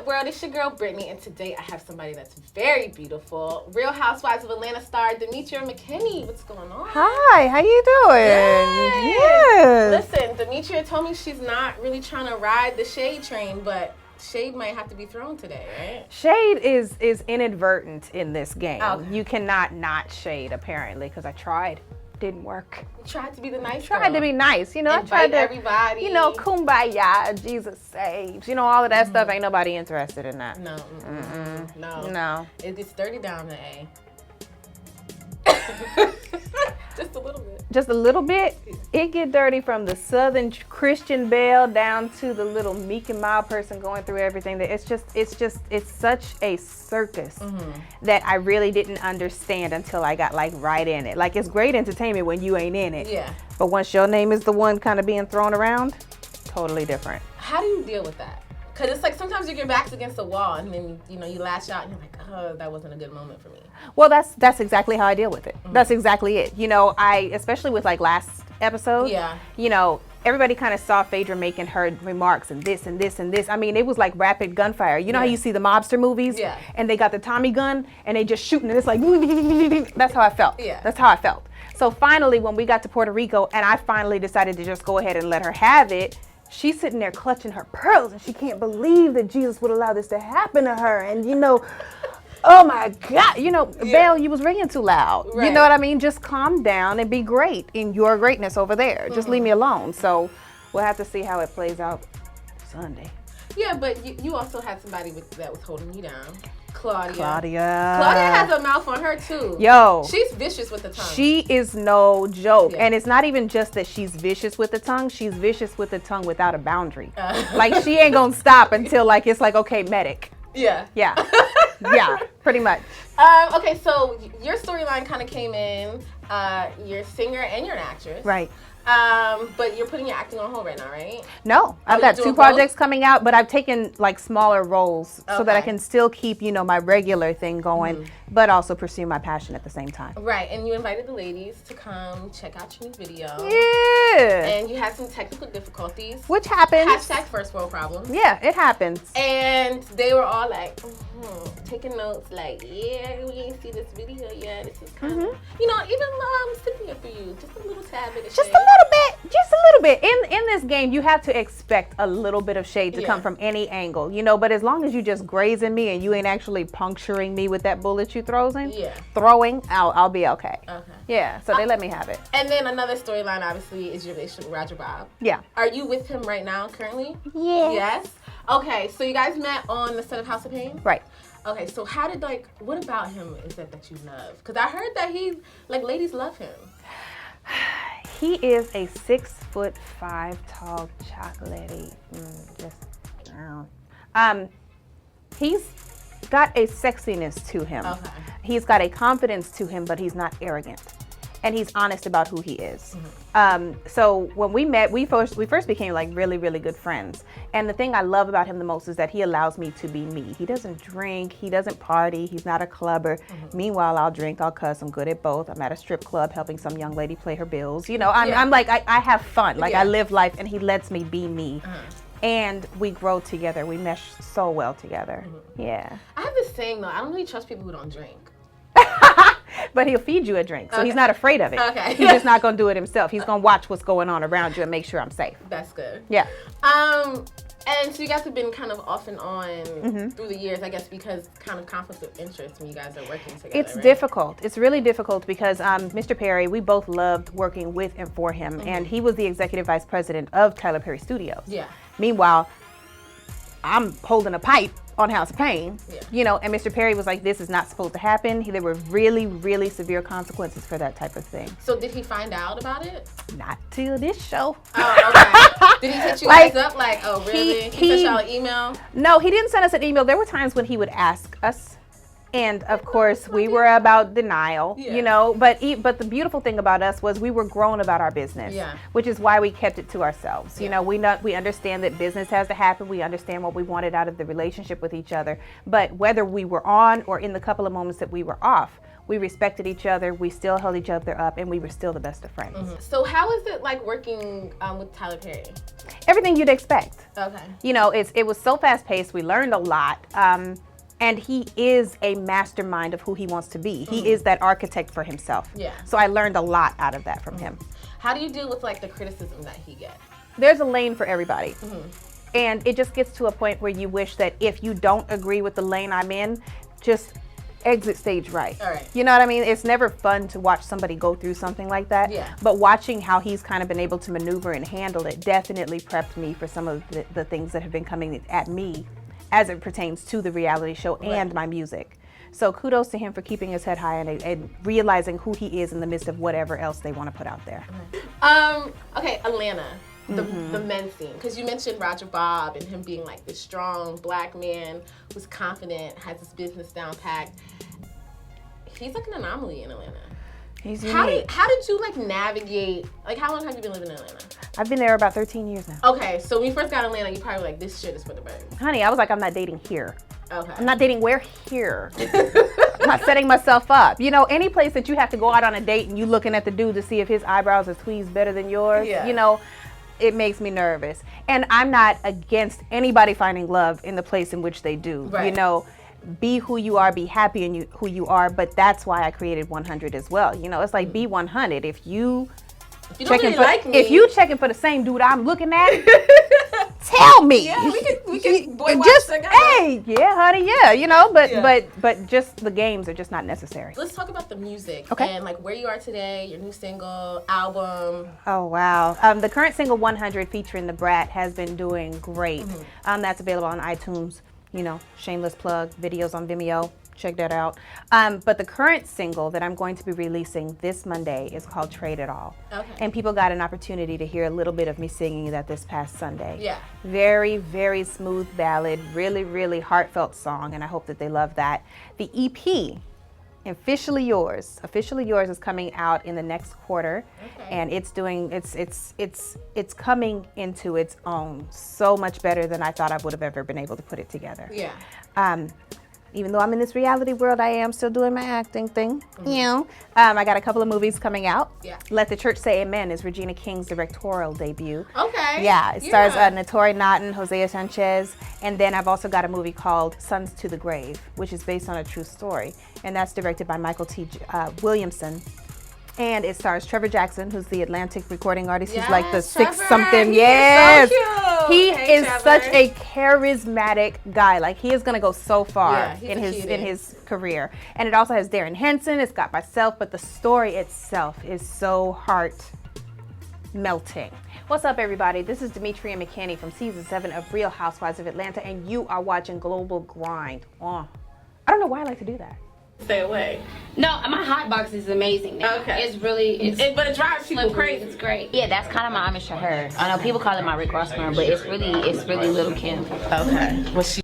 world? It's your girl Brittany, and today I have somebody that's very beautiful. Real Housewives of Atlanta star Demetria McKinney. What's going on? Hi, how you doing? Yes. Listen, Demetria told me she's not really trying to ride the shade train, but shade might have to be thrown today, right? Shade is inadvertent in this game. Okay. You cannot not shade, apparently, because I tried. Didn't work. You tried to be the nice Tried to be nice, you know. Invite I tried to, everybody. you know, kumbaya, Jesus saves, you know, all of that stuff. Ain't nobody interested in that. No, No. It gets dirty down the A. Just a little bit. Just a little bit. It get dirty from the Southern Christian Belle down to the little meek and mild person going through everything. That it's such a circus that I really didn't understand until I got like right in it. Like, it's great entertainment when you ain't in it. Yeah. But once your name is the one kind of being thrown around, totally different. How do you deal with that? Because it's like sometimes your back's against the wall and then, you know, you lash out and you're like, oh, that wasn't a good moment for me. Well, that's exactly how I deal with it. That's exactly it. You know, especially with like last episode, you know, everybody kind of saw Phaedra making her remarks and this and this and this. I mean, it was like rapid gunfire. You know how you see the mobster movies? Yeah. And they got the Tommy gun and they just shooting and it's like, that's how I felt. Yeah. That's how I felt. So finally, when we got to Puerto Rico and I finally decided to just go ahead and let her have it, she's sitting there clutching her pearls and she can't believe that Jesus would allow this to happen to her. And, you know, oh my God, you know, Belle, you was ringing too loud. Right. You know what I mean? Just calm down and be great in your greatness over there. Just leave me alone. So we'll have to see how it plays out Sunday. Yeah, but you also had somebody that was holding you down. Claudia. Claudia has a mouth on her too. Yo. She's vicious with the tongue. She is no joke. Yeah. And it's not even just that she's vicious with the tongue. She's vicious with the tongue without a boundary. Like, she ain't gonna stop until like it's like, okay, medic. Yeah. Yeah. Yeah, pretty much. Okay, so your storyline kind of came in. You're a singer and you're an actress. Right. But you're putting your acting on hold right now, right? No, I've got you're 2 doing projects coming out, but I've taken like smaller roles so that I Okay. can still keep, you know, my regular thing going, but also pursue my passion at the same time. Right, and you invited the ladies to come check out your new video. Yeah. And you had some technical difficulties. Which happens. Hashtag first world problems. Yeah, it happens. And they were all like, taking notes, like, yeah, we ain't see this video yet. This is kind of, you know, even though I'm sticking it for you, just a little tad bit of Just shade. a little bit. In this game, you have to expect a little bit of shade to come from any angle, you know, but as long as you just grazing me and you ain't actually puncturing me with that bullet you throwing, I'll be okay. Okay. Yeah, so they let me have it. And then another storyline, obviously, is your relationship with Roger Bobb. Yeah. Are you with him right now, currently? Yeah. Yes? Okay, so you guys met on the set of House of Pain? Right. Okay, so how did, like, what about him is that you love? Because I heard that ladies love him. He is a 6'5" tall chocolatey. He's got a sexiness to him. Okay. He's got a confidence to him, but he's not arrogant. And he's honest about who he is. So when we met, we first became like really, really good friends. And the thing I love about him the most is that he allows me to be me. He doesn't drink, he doesn't party, he's not a clubber. Meanwhile, I'll drink, I'll cuss, I'm good at both. I'm at a strip club helping some young lady pay her bills. You know, I'm like, I have fun. Like, I live life and he lets me be me. And we grow together. We mesh so well together. Yeah. I have this saying, though, I don't really trust people who don't drink. But he'll feed you a drink, so he's not afraid of it. Okay. He's just not going to do it himself. He's going to watch what's going on around you and make sure I'm safe. That's good. Yeah. And so you guys have been kind of off and on through the years, I guess, because kind of conflict of interest when you guys are working together. It's right? difficult. It's really difficult because Mr. Perry, we both loved working with and for him, and he was the executive vice president of Tyler Perry Studios. Yeah. Meanwhile, I'm holding a pipe on House of Pain, you know, and Mr. Perry was like, this is not supposed to happen. There were really, really severe consequences for that type of thing. So did he find out about it? Not till this show. Oh, okay. Did he hit you guys up like, oh, really? He sent y'all an email? No, he didn't send us an email. There were times when he would ask us And of course, we were about denial, you know, but the beautiful thing about us was we were grown about our business, which is why we kept it to ourselves. You know, we understand that business has to happen. We understand what we wanted out of the relationship with each other. But whether we were on or in the couple of moments that we were off, we respected each other. We still held each other up, and we were still the best of friends. So how is it like working with Tyler Perry? Everything you'd expect. Okay. You know, it was so fast paced. We learned a lot. And he is a mastermind of who he wants to be. He is that architect for himself. Yeah. So I learned a lot out of that from him. How do you deal with like the criticism that he gets? There's a lane for everybody. And it just gets to a point where you wish that if you don't agree with the lane I'm in, just exit stage right. All right. You know what I mean? It's never fun to watch somebody go through something like that. Yeah. But watching how he's kind of been able to maneuver and handle it definitely prepped me for some of the things that have been coming at me as it pertains to the reality show and my music. So kudos to him for keeping his head high and realizing who he is in the midst of whatever else they want to put out there. Okay, Atlanta, the men's scene. Because you mentioned Roger Bobb and him being like this strong black man who's confident, has his business down packed. He's like an anomaly in Atlanta. He's unique. How did you like navigate, like how long have you been living in Atlanta? I've been there about 13 years now. Okay, so when you first got to Atlanta, you probably like, this shit is for the birds. Honey, I was like, I'm not dating here. Okay. I'm not dating where here. I'm not setting myself up. You know, any place that you have to go out on a date and you looking at the dude to see if his eyebrows are tweezed better than yours, you know, it makes me nervous. And I'm not against anybody finding love in the place in which they do. Right. You know, be who you are, be happy in who you are, but that's why I created 100 as well. You know, it's like be 100. If you checking for the same dude I'm looking at, tell me. Yeah, we can boy watch just together. Hey, yeah, honey, yeah, you know, but just the games are just not necessary. Let's talk about the music and like where you are today, your new single, album. Oh wow, the current single 100 featuring The Brat has been doing great. That's available on iTunes. You know, shameless plug, videos on Vimeo. Check that out. But the current single that I'm going to be releasing this Monday is called Trade It All. Okay. And people got an opportunity to hear a little bit of me singing that this past Sunday. Yeah. Very, very smooth ballad, really, really heartfelt song, and I hope that they love that. The EP, Officially Yours is coming out in the next quarter, and it's coming into its own so much better than I thought I would have ever been able to put it together. Yeah. Even though I'm in this reality world, I am still doing my acting thing. You know, I got a couple of movies coming out. Yeah. Let the Church Say Amen is Regina King's directorial debut. Okay. Yeah, it stars Naturi Naughton, Hosea Sanchez, and then I've also got a movie called Sons to the Grave, which is based on a true story, and that's directed by Michael T. Williamson. And it stars Trevor Jackson, who's the Atlantic recording artist. He's like the six-something. Yes. So cute. He is such a charismatic guy. Like, he is going to go so far in his career. And it also has Darren Henson. It's got myself. But the story itself is so heart-melting. What's up, everybody? This is Demetria McKinney from Season 7 of Real Housewives of Atlanta. And you are watching Global Grind. I don't know why I like to do that. Stay away. No, my hot box is amazing now. Okay. It's really, but it drives people crazy. It's great. Yeah, that's kind of my Amish to her. I know people call it my Rick Ross girl, but it's really Little Kim. Okay. Well, she